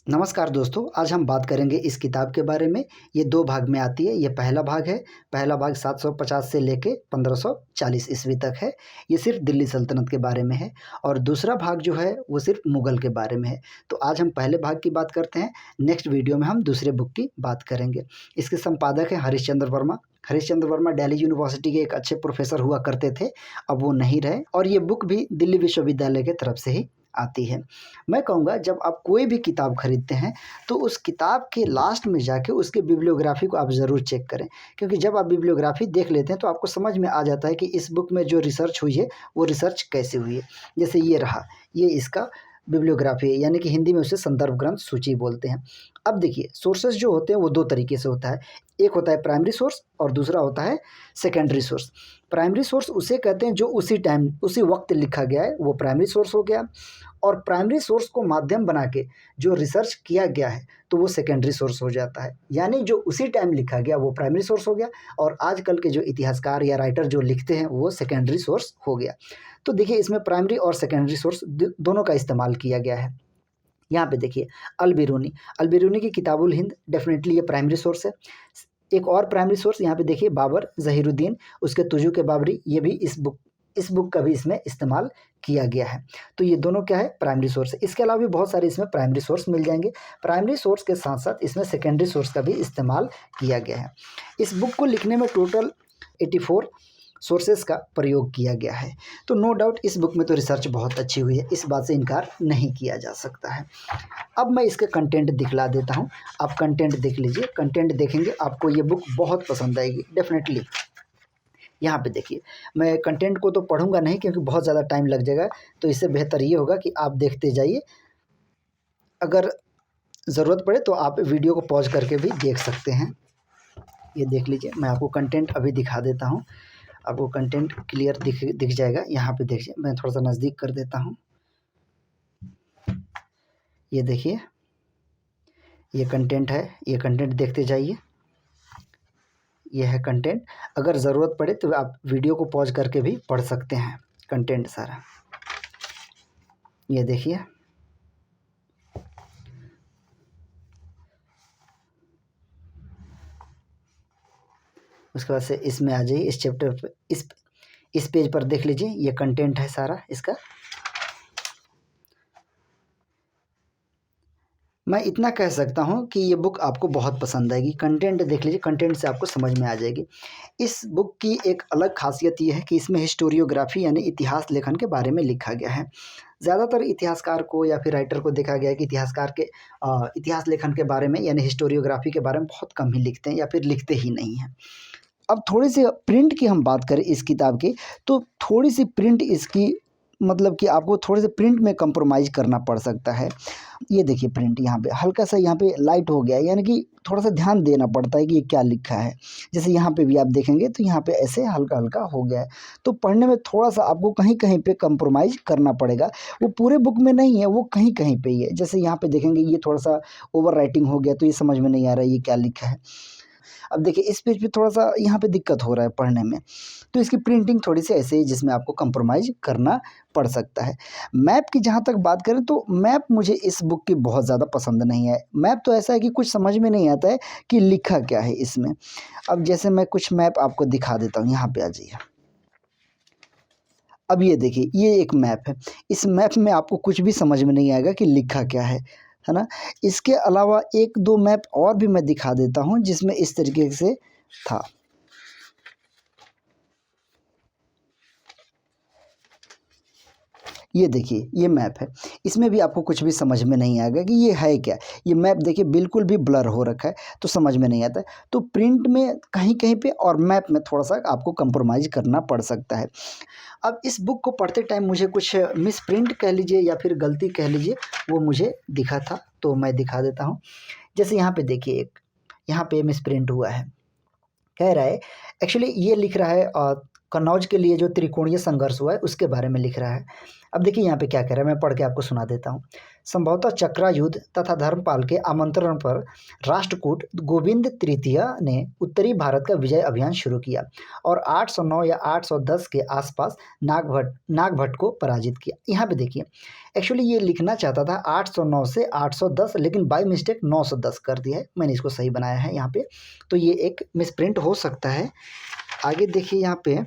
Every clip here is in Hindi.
नमस्कार दोस्तों, आज हम बात करेंगे इस किताब के बारे में। ये 2 भाग में आती है। ये पहला भाग है। पहला भाग 750 से लेके 1540 ईस्वी तक है। ये सिर्फ़ दिल्ली सल्तनत के बारे में है और दूसरा भाग जो है वो सिर्फ़ मुग़ल के बारे में है। तो आज हम पहले भाग की बात करते हैं, नेक्स्ट वीडियो में हम दूसरे बुक की बात करेंगे। इसके संपादक हैं हरीशचंद्र वर्मा। हरीशचंद्र वर्मा दिल्ली यूनिवर्सिटी के एक अच्छे प्रोफ़ेसर हुआ करते थे, अब वो नहीं रहे और ये बुक भी दिल्ली विश्वविद्यालय की तरफ से ही आती है। मैं कहूँगा जब आप कोई भी किताब खरीदते हैं तो उस किताब के लास्ट में जाके उसके बिब्लियोग्राफी को आप ज़रूर चेक करें, क्योंकि जब आप बिब्लियोग्राफी देख लेते हैं तो आपको समझ में आ जाता है कि इस बुक में जो रिसर्च हुई है वो रिसर्च कैसे हुई है। जैसे ये रहा, ये इसका बिब्लियोग्राफी है, यानी कि हिंदी में उसे संदर्भ ग्रंथ सूची बोलते हैं। अब देखिए, सोर्सेस जो होते हैं वो 2 तरीके से होता है। एक होता है प्राइमरी सोर्स और दूसरा होता है सेकेंडरी सोर्स। प्राइमरी सोर्स उसे कहते हैं जो उसी टाइम उसी वक्त लिखा गया है, वो प्राइमरी सोर्स हो गया। और प्राइमरी सोर्स को माध्यम बना के जो रिसर्च किया गया है तो वो सेकेंडरी सोर्स हो जाता है। यानी जो उसी टाइम लिखा गया वो प्राइमरी सोर्स हो गया और आजकल के जो इतिहासकार या राइटर जो लिखते हैं वो सेकेंडरी सोर्स हो गया। तो देखिए, इसमें प्राइमरी और सेकेंडरी सोर्स दोनों का इस्तेमाल किया गया है। यहाँ पे देखिए, अल-बिरूनी की किताबुल हिंद डेफिनेटली ये प्राइमरी सोर्स है। एक और प्राइमरी सोर्स यहाँ पे देखिए, बाबर ज़हीरुद्दीन, उसके तुजू के बाबरी, ये भी इस बुक का भी इसमें इस्तेमाल किया गया है। तो ये दोनों क्या है, प्राइमरी सोर्स है। इसके अलावा भी बहुत सारे इसमें प्राइमरी सोर्स मिल जाएंगे। प्राइमरी सोर्स के साथ साथ इसमें सेकेंडरी सोर्स का भी इस्तेमाल किया गया है। इस बुक को लिखने में टोटल 84 सोर्सेस का प्रयोग किया गया है। तो नो डाउट इस बुक में तो रिसर्च बहुत अच्छी हुई है, इस बात से इनकार नहीं किया जा सकता है। अब मैं इसके कंटेंट दिखला देता हूँ, आप कंटेंट देख लीजिए। कंटेंट देखेंगे आपको ये बुक बहुत पसंद आएगी डेफिनेटली। यहाँ पे देखिए, मैं कंटेंट को तो पढ़ूंगा नहीं क्योंकि बहुत ज़्यादा टाइम लग जाएगा, तो इससे बेहतर ये होगा कि आप देखते जाइए। अगर ज़रूरत पड़े तो आप वीडियो को पॉज करके भी देख सकते हैं। ये देख लीजिए, मैं आपको कंटेंट अभी दिखा देता हूँ। आपको कंटेंट क्लियर दिख जाएगा। यहाँ पे देखिए, मैं थोड़ा सा नज़दीक कर देता हूँ। ये देखिए, ये कंटेंट है, ये कंटेंट देखते जाइए। ये है कंटेंट। अगर ज़रूरत पड़े तो आप वीडियो को पॉज करके भी पढ़ सकते हैं कंटेंट सारा। ये देखिए, उसके बाद से इसमें आ जाइए, इस चैप्टर पे, इस पेज पर देख लीजिए, ये कंटेंट है सारा इसका। मैं इतना कह सकता हूँ कि ये बुक आपको बहुत पसंद आएगी। कंटेंट देख लीजिए, कंटेंट से आपको समझ में आ जाएगी। इस बुक की एक अलग ख़ासियत ये है कि इसमें हिस्टोरियोग्राफी यानी इतिहास लेखन के बारे में लिखा गया है। ज़्यादातर इतिहासकार को या फिर राइटर को देखा गया है कि इतिहासकार के इतिहास लेखन के बारे में यानी हिस्टोरियोग्राफी के बारे में बहुत कम ही लिखते हैं या फिर लिखते ही नहीं हैं। अब थोड़ी-सी प्रिंट की हम बात करें इस किताब की, तो थोड़ी-सी प्रिंट इसकी, मतलब कि आपको थोड़े-से प्रिंट में कंप्रोमाइज़ करना पड़ सकता है। ये देखिए, प्रिंट यहाँ पे हल्का-सा यहाँ पे लाइट हो गया है, यानी कि थोड़ा-सा ध्यान देना पड़ता है कि ये क्या लिखा है। जैसे यहाँ पे भी आप देखेंगे तो यहाँ पे ऐसे हल्का-हल्का हो गया है। तो पढ़ने में थोड़ा-सा आपको कहीं-कहीं पे कंप्रोमाइज़ करना पड़ेगा। वो पूरे बुक में नहीं है, वो कहीं-कहीं पे ही है। जैसे यहाँ पे देखेंगे, ये थोड़ा-सा ओवर राइटिंग हो गया तो ये समझ में नहीं आ रहा है ये क्या लिखा है। अब देखिए, इस पेज पे थोड़ा-सा यहाँ पे दिक्कत हो रहा है पढ़ने में, तो इसकी प्रिंटिंग थोड़ी-सी ऐसे है जिसमें आपको कंप्रोमाइज़ करना पड़ सकता है। मैप की जहाँ तक बात करें तो मैप मुझे इस बुक की बहुत ज़्यादा पसंद नहीं है। मैप तो ऐसा है कि कुछ समझ में नहीं आता है कि लिखा क्या है इसमें। अब जैसे मैं कुछ मैप आपको दिखा देता हूँ, यहाँ पे आ जाइए। अब ये देखिए, ये एक मैप है। इस मैप में आपको कुछ भी समझ में नहीं आएगा कि लिखा क्या है ना? इसके अलावा 1-2 मैप और भी मैं दिखा देता हूँ जिसमें इस तरीके से था। ये देखिए, ये मैप है। इसमें भी आपको कुछ भी समझ में नहीं आएगा कि ये है क्या? ये मैप देखिए बिल्कुल भी ब्लर हो रखा है, तो समझ में नहीं आता है। तो प्रिंट में कहीं-कहीं पे और मैप में थोड़ा-सा आपको कंप्रोमाइज़ करना पड़ सकता है। अब इस बुक को पढ़ते टाइम मुझे कुछ मिसप्रिंट कह लीजिए या फिर गलती कह लीजिए, वो मुझे दिखा था, तो मैं दिखा देता हूँ। जैसे यहाँ पे देखिए, यहाँ पे मिसप्रिंट हुआ है। कह रहा है, एक्चुअली ये लिख रहा है कन्नौज के लिए जो त्रिकोणीय संघर्ष हुआ है उसके बारे में लिख रहा है। अब देखिए यहाँ पे क्या कह रहा है, मैं पढ़ के आपको सुना देता हूँ। संभवतः चक्रा युद्ध तथा धर्मपाल के आमंत्रण पर राष्ट्रकूट गोविंद तृतीय ने उत्तरी भारत का विजय अभियान शुरू किया और 809 या 810 के आसपास नागभट्ट को पराजित किया। यहाँ पे देखिए एक्चुअली ये लिखना चाहता था 809 से 810, लेकिन बाय मिस्टेक 910 कर दिया है, मैंने इसको सही बनाया है यहाँ पे, तो ये एक मिसप्रिंट हो सकता है। आगे देखिए यहाँ पे,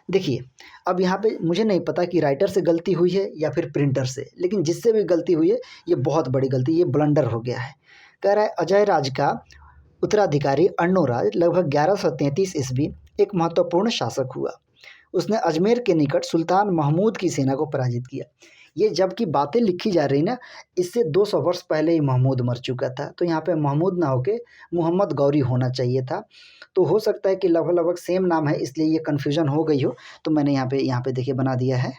देखिए अब यहाँ पे मुझे नहीं पता कि राइटर से गलती हुई है या फिर प्रिंटर से, लेकिन जिससे भी गलती हुई है ये बहुत बड़ी गलती, ये ब्लंडर हो गया है। कह रहा है अजय राज का उत्तराधिकारी अर्णोराज लगभग 1133 ईस्वी एक महत्वपूर्ण शासक हुआ। उसने अजमेर के निकट सुल्तान महमूद की सेना को पराजित किया। ये जबकि बातें लिखी जा रही ना, इससे 200 वर्ष पहले ही महमूद मर चुका था, तो यहाँ पे महमूद ना होके मोहम्मद गौरी होना चाहिए था। तो हो सकता है कि लगभग सेम नाम है, इसलिए ये कन्फ्यूज़न हो गई हो। तो मैंने यहाँ पे देखिए बना दिया है,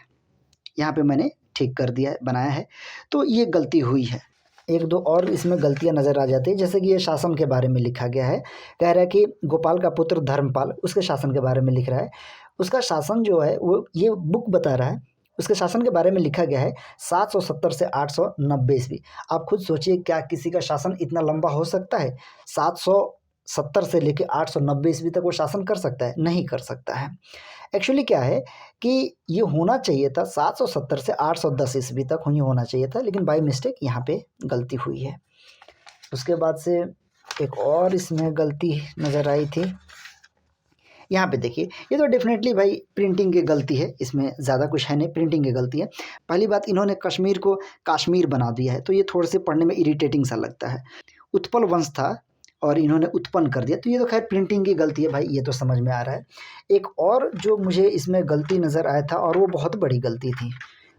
यहाँ पे मैंने ठीक कर दिया है, बनाया है। तो ये गलती हुई है। एक दो और इसमें गलतियां नज़र आ जाती है, जैसे कि ये शासन के बारे में लिखा गया है। कह रहा है कि गोपाल का पुत्र धर्मपाल, उसके शासन के बारे में लिख रहा है। उसका शासन जो है वो ये बुक बता रहा है, उसके शासन के बारे में लिखा गया है 770 से 890 ईस्वी। आप खुद सोचिए, क्या किसी का शासन इतना लंबा हो सकता है? 770 से लेकर 890 ईस्वी तक वो शासन कर सकता है? नहीं कर सकता है। एक्चुअली क्या है कि ये होना चाहिए था 770 से 810 ईस्वी तक ही होना चाहिए था, लेकिन बाय मिस्टेक यहाँ पे गलती हुई है। उसके बाद से एक और इसमें गलती नज़र आई थी, यहाँ पे देखिए, ये तो डेफिनेटली भाई प्रिंटिंग की गलती है, इसमें ज़्यादा कुछ है नहीं, प्रिंटिंग की गलती है। पहली बात, इन्होंने कश्मीर को काश्मीर बना दिया है, तो ये थोड़े से पढ़ने में इरिटेटिंग सा लगता है। उत्पल वंश था और इन्होंने उत्पन्न कर दिया, तो ये तो खैर प्रिंटिंग की गलती है भाई, ये तो समझ में आ रहा है। एक और जो मुझे इसमें गलती नज़र आया था, और वो बहुत बड़ी गलती थी,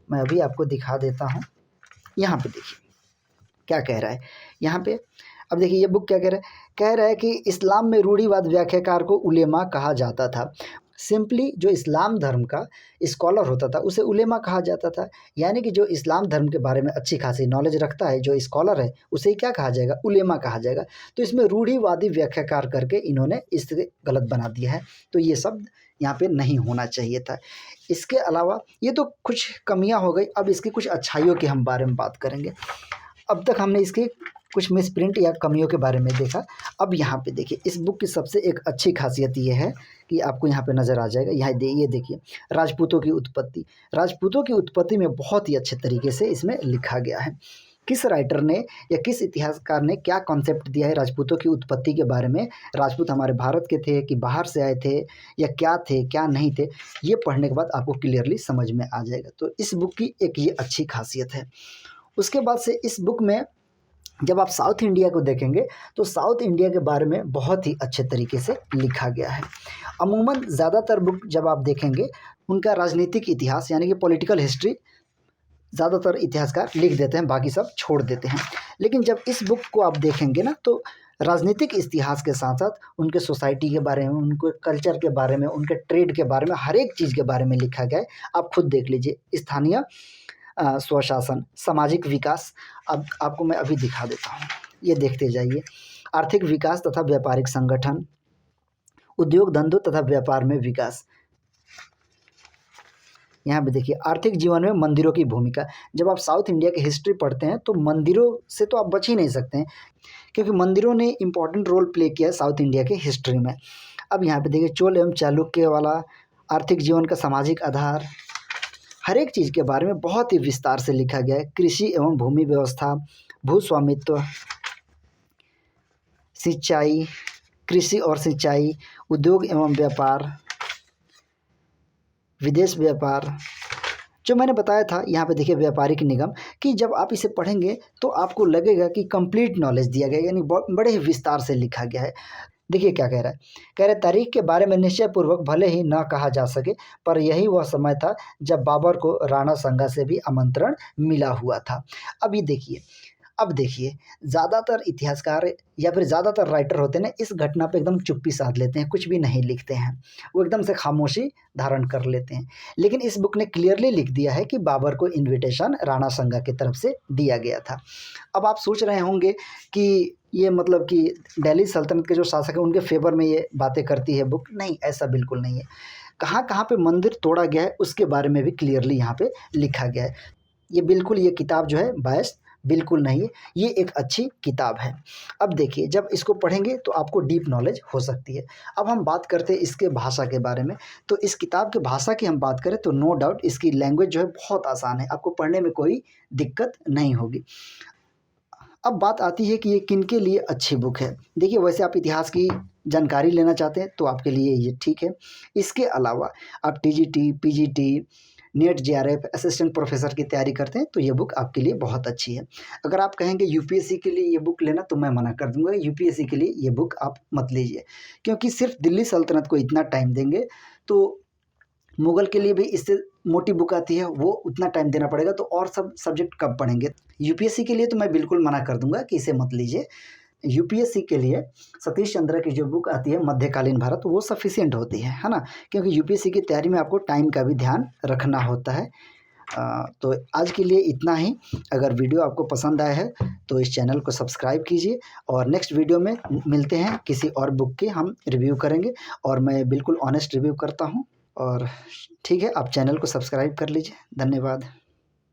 मैं अभी आपको दिखा देता हूँ। यहाँ पे देखिए क्या कह रहा है यहाँ पे। अब देखिए ये बुक क्या कह रहा है, कह रहा है कि इस्लाम में रूढ़िवाद व्याख्याकार को उलेमा कहा जाता था। सिंपली जो इस्लाम धर्म का स्कॉलर होता था उसे उलेमा कहा जाता था, यानी कि जो इस्लाम धर्म के बारे में अच्छी खासी नॉलेज रखता है, जो स्कॉलर है, उसे ही क्या कहा जाएगा? उलेमा कहा जाएगा। तो इसमें रूढ़िवादी व्याख्याकार करके इन्होंने इसे गलत बना दिया है, तो ये शब्द यहाँ पे नहीं होना चाहिए था। इसके अलावा ये तो कुछ कमियाँ हो गई, अब इसकी कुछ अच्छाइयों के हम बारे में बात करेंगे। अब तक हमने इसके कुछ मिसप्रिंट या कमियों के बारे में देखा। अब यहाँ पे देखिए, इस बुक की सबसे एक अच्छी खासियत ये है कि आपको यहाँ पे नज़र आ जाएगा, ये देखिए राजपूतों की उत्पत्ति। राजपूतों की उत्पत्ति में बहुत ही अच्छे तरीके से इसमें लिखा गया है। किस राइटर ने या किस इतिहासकार ने क्या कॉन्सेप्ट दिया है राजपूतों की उत्पत्ति के बारे में, राजपूत हमारे भारत के थे कि बाहर से आए थे, या क्या थे क्या नहीं थे, ये पढ़ने के बाद आपको क्लियरली समझ में आ जाएगा। तो इस बुक की एक ये अच्छी खासियत है। उसके बाद से इस बुक में जब आप साउथ इंडिया को देखेंगे तो साउथ इंडिया के बारे में बहुत ही अच्छे तरीके से लिखा गया है। अमूमन ज़्यादातर बुक जब आप देखेंगे उनका राजनीतिक इतिहास यानी कि पॉलिटिकल हिस्ट्री ज़्यादातर इतिहासकार लिख देते हैं, बाकी सब छोड़ देते हैं। लेकिन जब इस बुक को आप देखेंगे ना, तो राजनीतिक इतिहास के साथ साथ उनके सोसाइटी के बारे में, उनके कल्चर के बारे में, उनके ट्रेड के बारे में, हर एक चीज़ के बारे में लिखा गया है। आप खुद देख लीजिए। स्थानीय स्वशासन, सामाजिक विकास, अब आपको मैं अभी दिखा देता हूँ, ये देखते जाइए। आर्थिक विकास तथा व्यापारिक संगठन, उद्योग धंधों तथा व्यापार में विकास। यहाँ पे देखिए आर्थिक जीवन में मंदिरों की भूमिका। जब आप साउथ इंडिया की हिस्ट्री पढ़ते हैं तो मंदिरों से तो आप बच ही नहीं सकते हैं, क्योंकि मंदिरों ने इम्पोर्टेंट रोल प्ले किया साउथ इंडिया के हिस्ट्री में। अब यहाँ पे देखिए चोल एवं चालुक्य वाला, आर्थिक जीवन का सामाजिक आधार, हर एक चीज़ के बारे में बहुत ही विस्तार से लिखा गया है। कृषि एवं भूमि व्यवस्था, भू स्वामित्व, सिंचाई, कृषि और सिंचाई, उद्योग एवं व्यापार, विदेश व्यापार, जो मैंने बताया था। यहाँ पे देखिए व्यापारिक निगम, कि जब आप इसे पढ़ेंगे तो आपको लगेगा कि कंप्लीट नॉलेज दिया गया, यानी बड़े ही विस्तार से लिखा गया है। देखिए क्या कह रहा है, कह रहे तारीख के बारे में निश्चय पूर्वक भले ही न कहा जा सके, पर यही वह समय था जब बाबर को राणा संगा से भी आमंत्रण मिला हुआ था। अब देखिए ज़्यादातर इतिहासकार या फिर ज़्यादातर राइटर होते हैं ना, इस घटना पे एकदम चुप्पी साध लेते हैं, कुछ भी नहीं लिखते हैं, वो एकदम से खामोशी धारण कर लेते हैं। लेकिन इस बुक ने क्लियरली लिख दिया है कि बाबर को इन्विटेशन राणा संगा की तरफ से दिया गया था। अब आप सोच रहे होंगे कि ये मतलब कि दिल्ली सल्तनत के जो शासक हैं उनके फेवर में ये बातें करती है बुक। नहीं, ऐसा बिल्कुल नहीं है। कहाँ-कहाँ पे मंदिर तोड़ा गया है उसके बारे में भी क्लियरली यहाँ पे लिखा गया है। ये किताब जो है बायस्ड बिल्कुल नहीं है, ये एक अच्छी किताब है। अब देखिए जब इसको पढ़ेंगे तो आपको डीप नॉलेज हो सकती है। अब हम बात करते हैं इसके भाषा के बारे में, तो इस किताब के भाषा की हम बात करें तो नो डाउट इसकी लैंग्वेज जो है बहुत आसान है, आपको पढ़ने में कोई दिक्कत नहीं होगी। अब बात आती है कि ये किनके लिए अच्छी बुक है। देखिए वैसे आप इतिहास की जानकारी लेना चाहते हैं तो आपके लिए ये ठीक है। इसके अलावा आप TGT, PGT, net, JRF, assistant professor की तैयारी करते हैं तो ये बुक आपके लिए बहुत अच्छी है। अगर आप कहेंगे यूपीएससी के लिए ये बुक लेना तो मैं मना कर दूंगा, यूपीएससी के लिए ये बुक आप मत लीजिए, क्योंकि सिर्फ दिल्ली सल्तनत को इतना टाइम देंगे तो मुगल के लिए भी इससे मोटी बुक आती है, वो उतना टाइम देना पड़ेगा, तो और सब सब्जेक्ट कब पढ़ेंगे। यूपीएससी के लिए तो मैं बिल्कुल मना कर दूंगा कि इसे मत लीजिए। यूपीएससी के लिए सतीश चंद्र की जो बुक आती है मध्यकालीन भारत, वो सफिशिएंट होती है ना, क्योंकि यूपीएससी की तैयारी में आपको टाइम का भी ध्यान रखना होता है। तो आज के लिए इतना ही। अगर वीडियो आपको पसंद आया है तो इस चैनल को सब्सक्राइब कीजिए, और नेक्स्ट वीडियो में मिलते हैं, किसी और बुक के हम रिव्यू करेंगे, और मैं बिल्कुल ऑनेस्ट रिव्यू करता हूँ। और ठीक है, आप चैनल को सब्सक्राइब कर लीजिए। धन्यवाद।